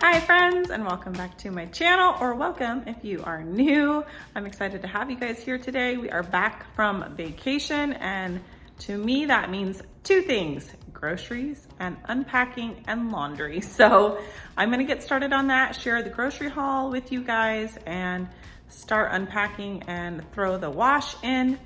Hi friends, and welcome back to my channel, or welcome if you are new. I'm excited to have you guys here today. We are back from vacation, and to me that means two things: groceries and unpacking and laundry. So I'm gonna get started on that, share the grocery haul with you guys, and start unpacking and throw the wash in.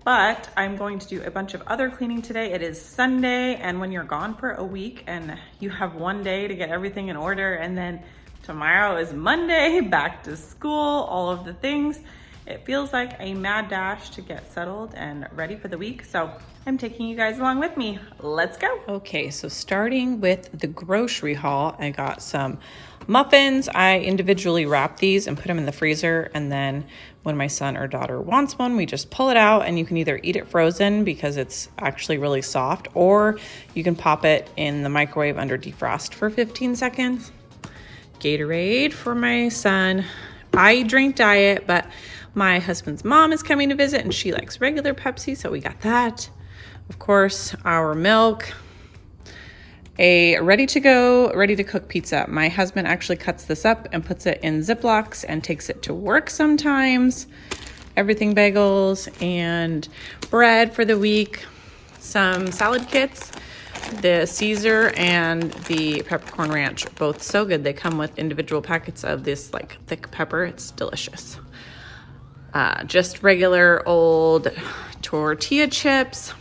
But I'm going to do a bunch of other cleaning today. It is Sunday, and when you're gone for a week and you have one day to get everything in order, and then tomorrow is Monday, back to school, all of the things, it feels like a mad dash to get settled and ready for the week. So I'm taking you guys along with me. Let's go. Okay, so starting with the grocery haul, I got some muffins. I individually wrap these and put them in the freezer, and then when my son or daughter wants one, we just pull it out, and you can either eat it frozen because it's actually really soft, or you can pop it in the microwave under defrost for 15 seconds. Gatorade for my son. I drink diet, but my husband's mom is coming to visit and she likes regular Pepsi, so we got that. Of course, our milk, a ready to go, ready to cook pizza. My husband actually cuts this up and puts it in Ziplocs and takes it to work sometimes. Everything bagels and bread for the week. Some salad kits, the Caesar and the peppercorn ranch, both so good. They come with individual packets of this like thick pepper. It's delicious. Just regular old tortilla chips.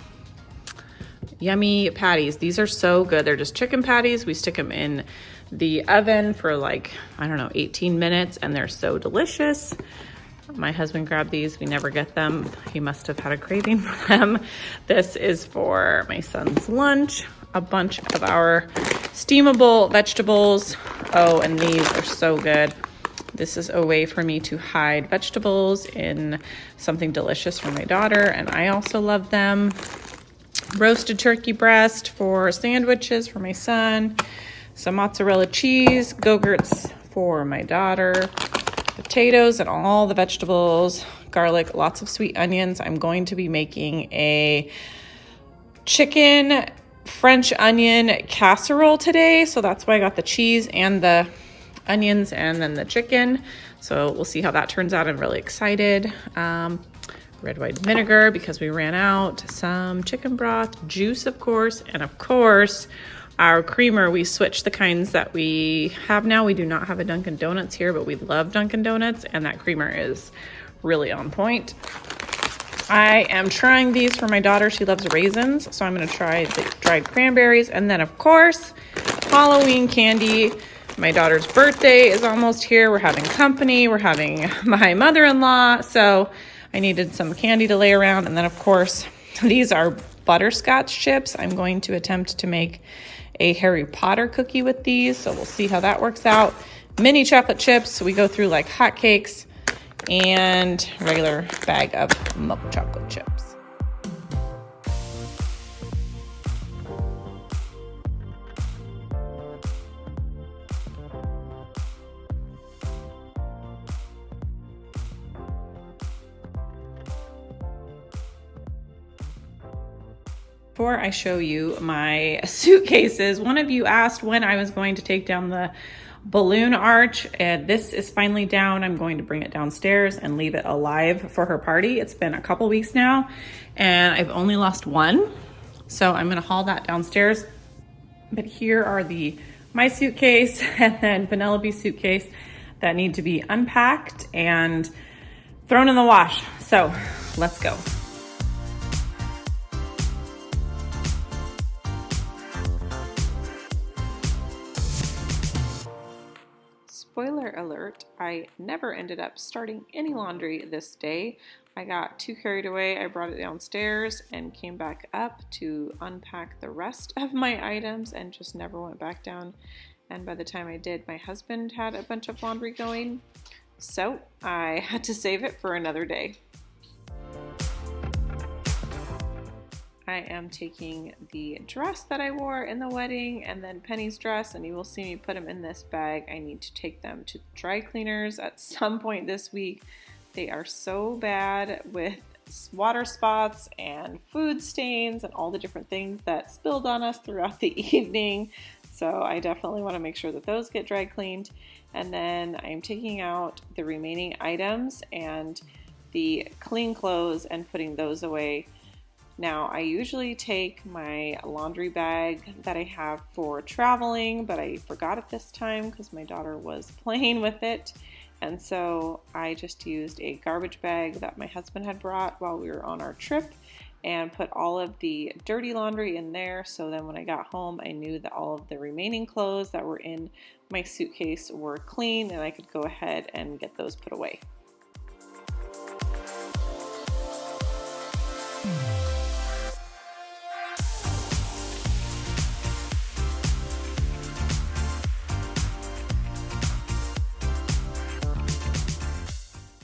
Yummy patties. These are so good. They're just chicken patties. We stick them in the oven for like, I don't know, 18 minutes, and they're so delicious. My husband grabbed these. We never get them. He must have had a craving for them. This is for my son's lunch. A bunch of our steamable vegetables. Oh, and these are so good. This is a way for me to hide vegetables in something delicious for my daughter, and I also love them. Roasted turkey breast for sandwiches for my son. Some mozzarella cheese, Go-Gurts for my daughter. Potatoes and all the vegetables. Garlic, lots of sweet onions. I'm going to be making a chicken French onion casserole today, so that's why I got the cheese and the onions and then the chicken. So we'll see how that turns out. I'm really excited. Red wine vinegar because we ran out. Some chicken broth, juice of course, and of course our creamer. We switched the kinds that we have now. We do not have a Dunkin' Donuts here, but we love Dunkin' Donuts, and that creamer is really on point. I am trying these for my daughter. She loves raisins, so I'm going to try the dried cranberries. And then of course Halloween candy. My daughter's birthday is almost here. We're having company. We're having my mother-in-law, so I needed some candy to lay around. And then of course, these are butterscotch chips. I'm going to attempt to make a Harry Potter cookie with these, so we'll see how that works out. Mini chocolate chips, we go through like hotcakes, and regular bag of milk chocolate chips. Before I show you my suitcases, one of you asked when I was going to take down the balloon arch, and this is finally down. I'm going to bring it downstairs and leave it alive for her party. It's been a couple weeks now, and I've only lost one, so I'm gonna haul that downstairs. But here are my suitcase and then Penelope's suitcase that need to be unpacked and thrown in the wash. So let's go. Spoiler alert, I never ended up starting any laundry this day. I got too carried away. I brought it downstairs and came back up to unpack the rest of my items and just never went back down. And by the time I did, my husband had a bunch of laundry going. So I had to save it for another day. I am taking the dress that I wore in the wedding and then Penny's dress, and you will see me put them in this bag. I need to take them to dry cleaners at some point this week. They are so bad with water spots and food stains and all the different things that spilled on us throughout the evening. So I definitely want to make sure that those get dry cleaned. And then I'm taking out the remaining items and the clean clothes and putting those away. Now, I usually take my laundry bag that I have for traveling, but I forgot it this time because my daughter was playing with it. And so I just used a garbage bag that my husband had brought while we were on our trip and put all of the dirty laundry in there. So then when I got home, I knew that all of the remaining clothes that were in my suitcase were clean and I could go ahead and get those put away.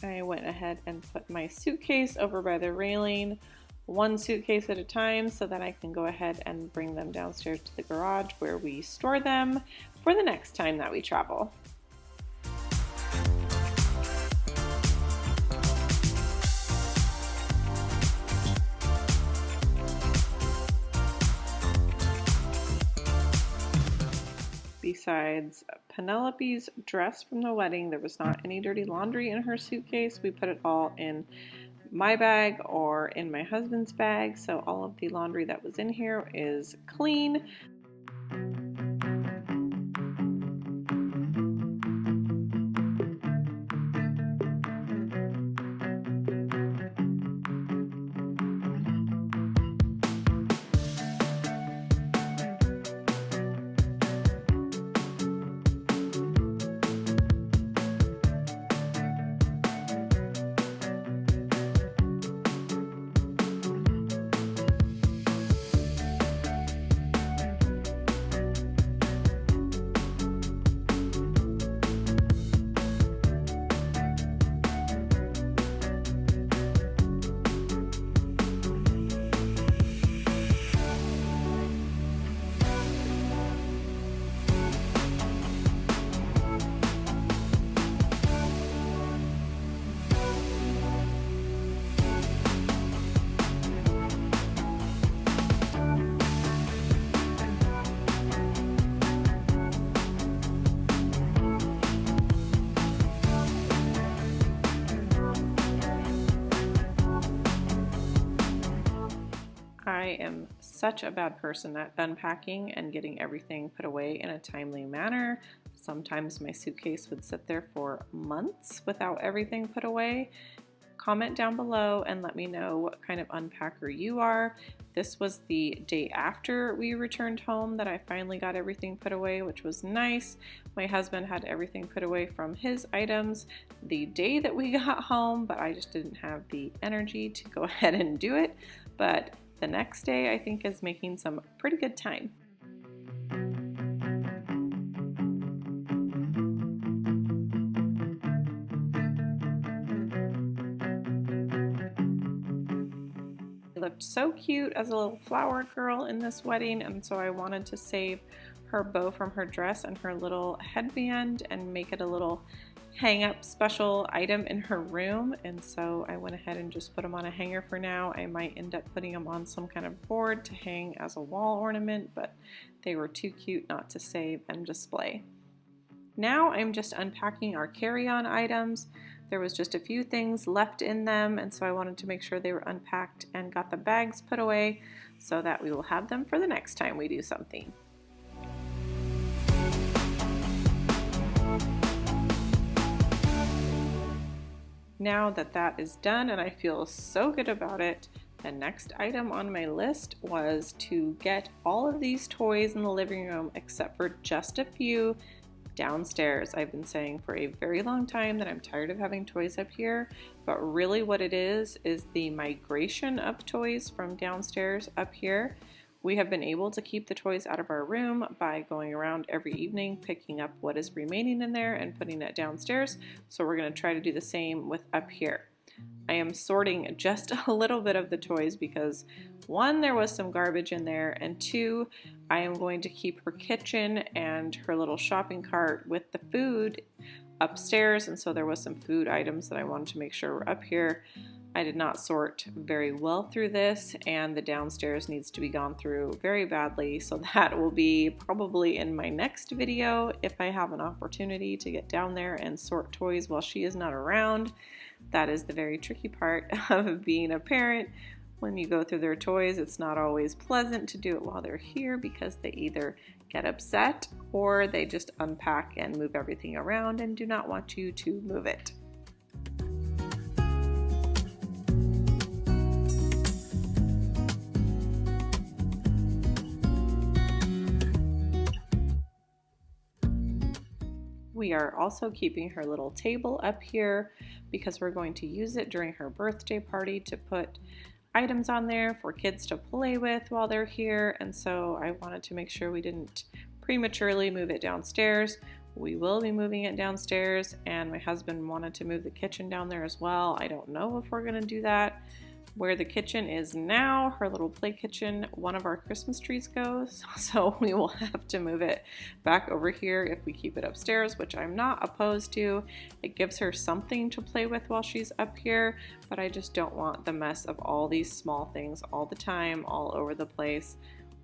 I went ahead and put my suitcase over by the railing, one suitcase at a time, so that I can go ahead and bring them downstairs to the garage where we store them for the next time that we travel. Besides Penelope's dress from the wedding, there was not any dirty laundry in her suitcase. We put it all in my bag or in my husband's bag, so all of the laundry that was in here is clean. I am such a bad person at unpacking and getting everything put away in a timely manner. Sometimes my suitcase would sit there for months without everything put away. Comment down below and let me know what kind of unpacker you are. This was the day after we returned home that I finally got everything put away, which was nice. My husband had everything put away from his items the day that we got home, but I just didn't have the energy to go ahead and do it. But the next day I think is making some pretty good time. Looked so cute as a little flower girl in this wedding, and so I wanted to save her bow from her dress and her little headband and make it a little hang up special item in her room, and so I went ahead and just put them on a hanger for now. I might end up putting them on some kind of board to hang as a wall ornament, but they were too cute not to save and display. Now I'm just unpacking our carry-on items. There was just a few things left in them, and so I wanted to make sure they were unpacked and got the bags put away so that we will have them for the next time we do something. Now that that is done and I feel so good about it, the next item on my list was to get all of these toys in the living room except for just a few downstairs. I've been saying for a very long time that I'm tired of having toys up here, but really what it is the migration of toys from downstairs up here. We have been able to keep the toys out of our room by going around every evening, picking up what is remaining in there and putting it downstairs. So we're going to try to do the same with up here. I am sorting just a little bit of the toys because one, there was some garbage in there, and two, I am going to keep her kitchen and her little shopping cart with the food upstairs, and so there was some food items that I wanted to make sure were up here. I did not sort very well through this, and the downstairs needs to be gone through very badly, so that will be probably in my next video if I have an opportunity to get down there and sort toys while she is not around. That is the very tricky part of being a parent. When you go through their toys, it's not always pleasant to do it while they're here because they either get upset or they just unpack and move everything around and do not want you to move it. We are also keeping her little table up here because we're going to use it during her birthday party to put items on there for kids to play with while they're here, and so I wanted to make sure we didn't prematurely move it downstairs. We will be moving it downstairs, and my husband wanted to move the kitchen down there as well. I don't know if we're going to do that. Where the kitchen is now, her little play kitchen, one of our Christmas trees goes, so we will have to move it back over here if we keep it upstairs, which I'm not opposed to. It gives her something to play with while she's up here, but I just don't want the mess of all these small things all the time, all over the place.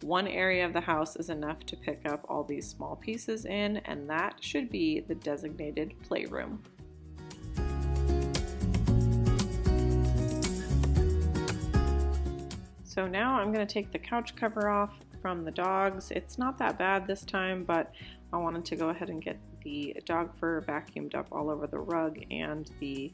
One area of the house is enough to pick up all these small pieces in, and that should be the designated playroom. So now I'm going to take the couch cover off from the dogs. It's not that bad this time, but I wanted to go ahead and get the dog fur vacuumed up all over the rug and the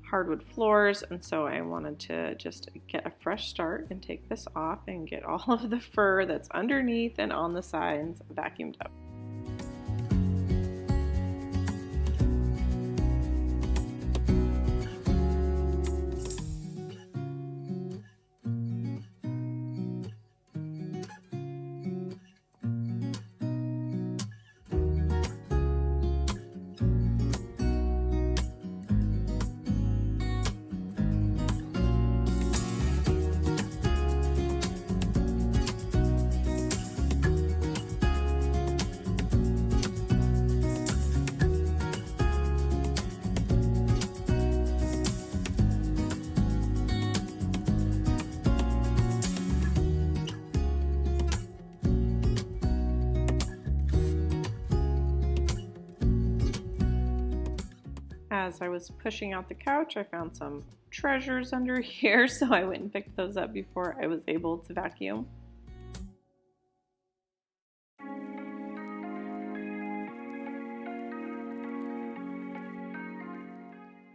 hardwood floors, and so I wanted to just get a fresh start and take this off and get all of the fur that's underneath and on the sides vacuumed up. As I was pushing out the couch, I found some treasures under here, so I went and picked those up before I was able to vacuum.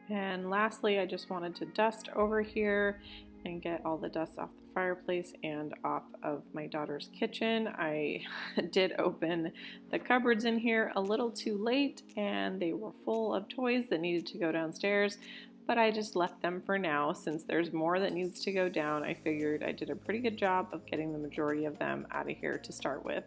And lastly, I just wanted to dust over here and get all the dust off the fireplace and off of my daughter's kitchen. I did open the cupboards in here a little too late, and they were full of toys that needed to go downstairs, but I just left them for now. Since there's more that needs to go down, I figured I did a pretty good job of getting the majority of them out of here to start with.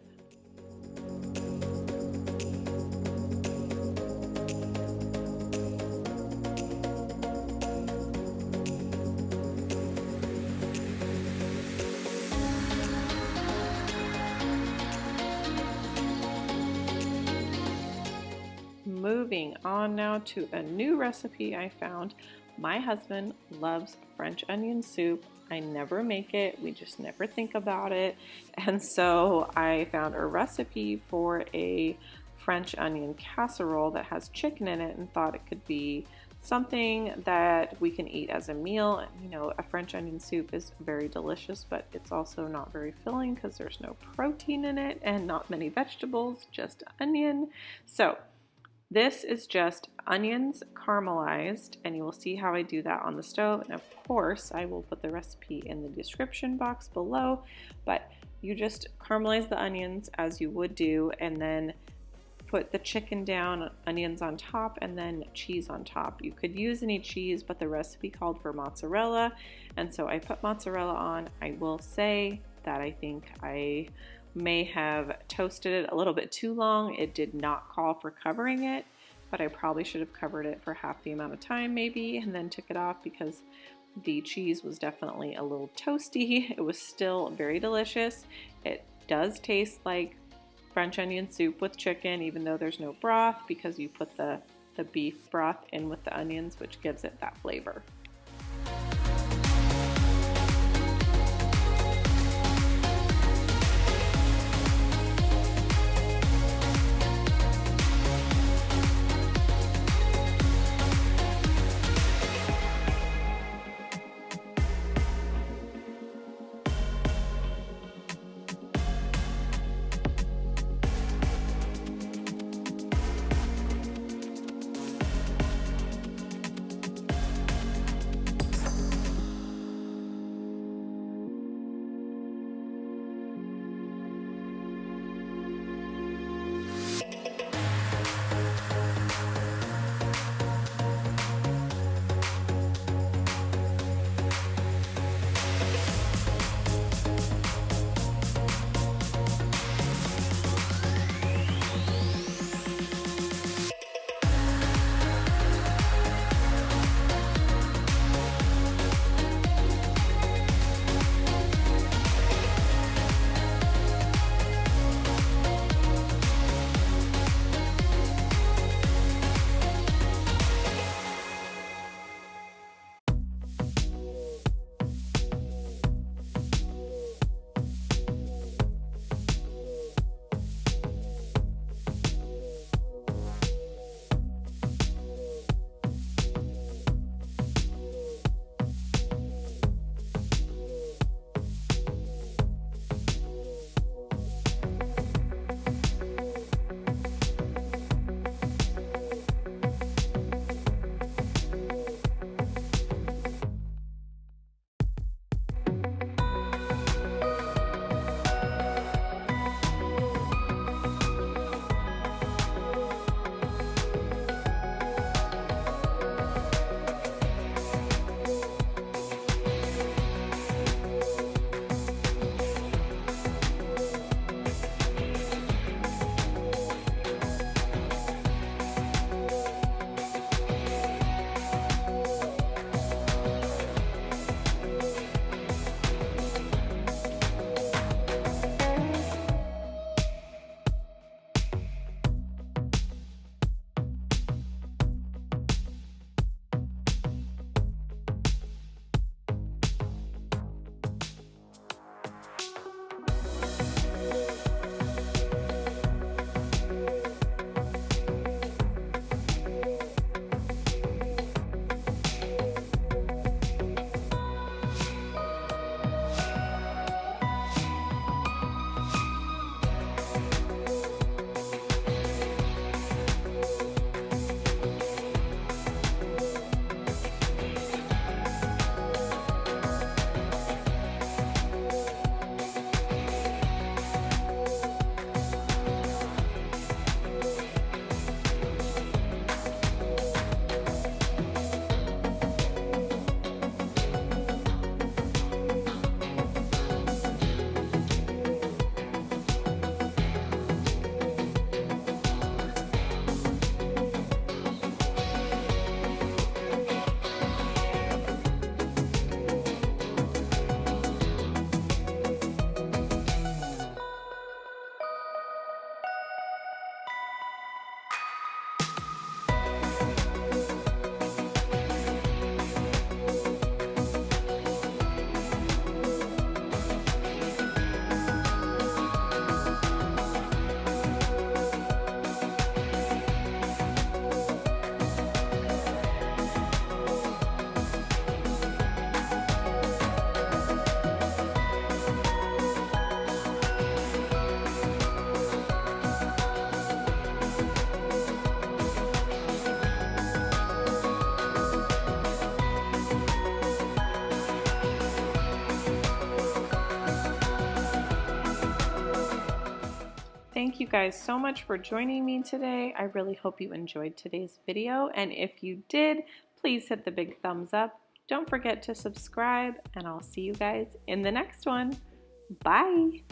Moving on now to a new recipe I found. My husband loves French onion soup. I never make it, we just never think about it. And so I found a recipe for a French onion casserole that has chicken in it and thought it could be something that we can eat as a meal. You know, a French onion soup is very delicious, but it's also not very filling because there's no protein in it and not many vegetables, just onion. So this is just onions caramelized, and you will see how I do that on the stove. And of course, I will put the recipe in the description box below, but you just caramelize the onions as you would do, and then put the chicken down, onions on top, and then cheese on top. You could use any cheese, but the recipe called for mozzarella, and so I put mozzarella on. I will say that I think I may have toasted it a little bit too long. It did not call for covering it, but I probably should have covered it for half the amount of time maybe, and then took it off because the cheese was definitely a little toasty. It was still very delicious. It does taste like French onion soup with chicken, even though there's no broth, because you put the beef broth in with the onions, which gives it that flavor. Thank you guys so much for joining me today. I really hope you enjoyed today's video. And if you did, please hit the big thumbs up. Don't forget to subscribe, and I'll see you guys in the next one. Bye.